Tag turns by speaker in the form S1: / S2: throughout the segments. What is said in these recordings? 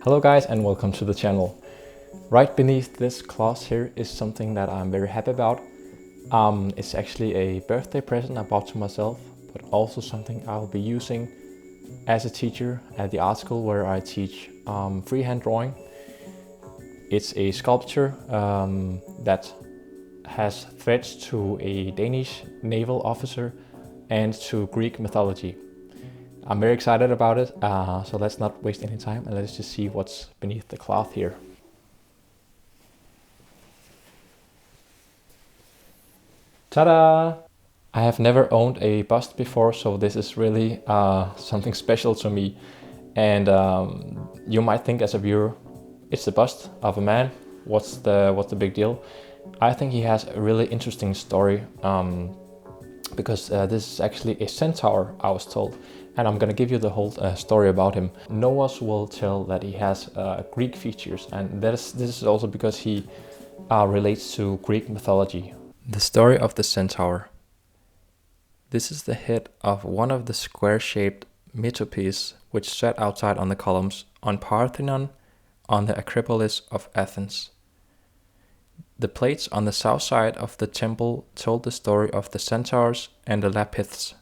S1: Hello guys and welcome to the channel. Right beneath this cloth here is something that I'm very happy about. It's actually a birthday present I bought to myself, but also something I'll be using as a teacher at the art school where I teach freehand drawing. It's a sculpture that has threads to a Danish naval officer and to Greek mythology. I'm very excited about it, so let's not waste any time and let's just see what's beneath the cloth here. Ta-da! I have never owned a bust before, so this is really something special to me. And you might think as a viewer, it's a bust of a man. What's the big deal? I think he has a really interesting story because this is actually a centaur, I was told. And I'm gonna give you the whole story about him. Noah's will tell that he has Greek features, and this is also because he relates to Greek mythology. The story of the centaur. This is the head of one of the square-shaped metopes which sat outside on the columns on Parthenon on the Acropolis of Athens. The plates on the south side of the temple told the story of the centaurs and the Lapiths.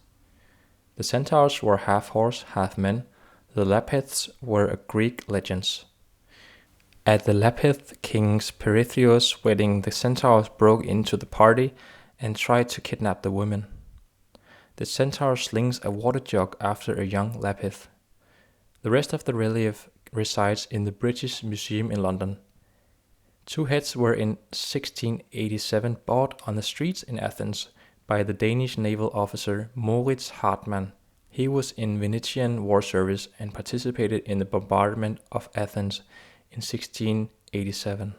S1: The centaurs were half horse, half men. The Lapiths were Greek legends. At the Lapith king's Pirithous wedding, the centaurs broke into the party and tried to kidnap the women. The centaur slings a water jug after a young Lapith. The rest of the relief resides in the British Museum in London. Two heads were in 1687 bought on the streets in Athens by the Danish naval officer Moritz Hartmann. He was in Venetian war service and participated in the bombardment of Athens in 1687.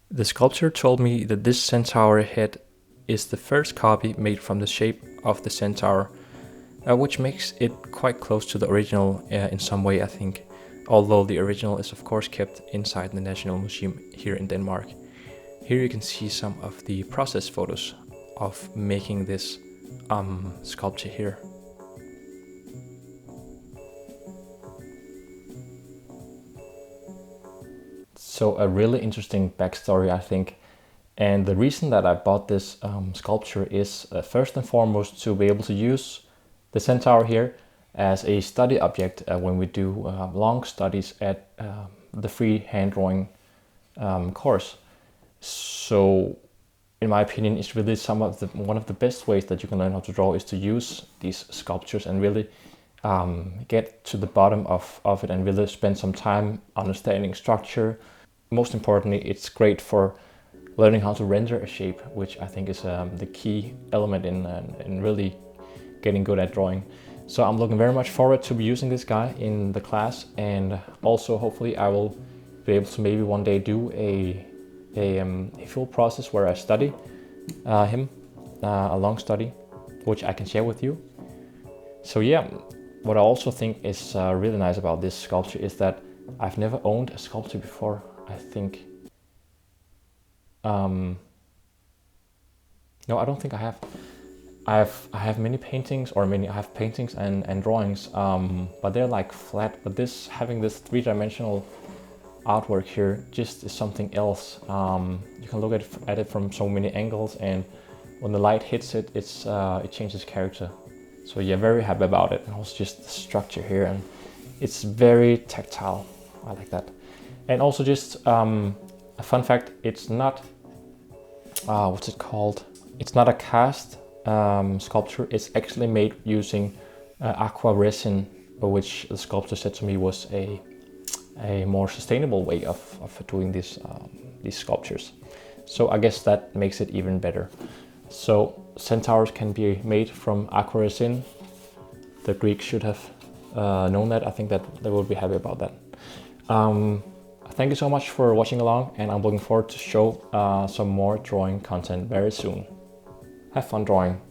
S1: The sculptor told me that this centaur head is the first copy made from the shape of the centaur, which makes it quite close to the original in some way, I think. Although the original is of course kept inside the National Museum here in Denmark. Here you can see some of the process photos of making this sculpture here. So a really interesting backstory, I think. And the reason that I bought this sculpture is first and foremost to be able to use the centaur here as a study object when we do long studies at the free hand drawing course. So in my opinion, it's really one of the best ways that you can learn how to draw is to use these sculptures and really get to the bottom of it and really spend some time understanding structure. Most importantly, it's great for learning how to render a shape, which I think is the key element in really getting good at drawing. So I'm looking very much forward to using this guy in the class, and also hopefully I will be able to maybe one day do a full process where I study him, a long study, which I can share with you. So yeah, what I also think is really nice about this sculpture is that I've never owned a sculpture before, I think. No, I don't think I have. I have many paintings, I have paintings and drawings, but they're like flat. But having this three-dimensional artwork here just is something else. You can look at it from so many angles, and when the light hits it, it changes character. So yeah, very happy about it. And also just the structure here, and it's very tactile. I like that. And also just a fun fact: it's not what's it called? It's not a cast sculpture. It's actually made using aqua resin, which the sculptor said to me was a more sustainable way of doing these sculptures. So I guess that makes it even better. So centaurs can be made from aqua resin. The Greeks should have known that. I think that they will be happy about that. Thank you so much for watching along, and I'm looking forward to show some more drawing content very soon. Have fun drawing.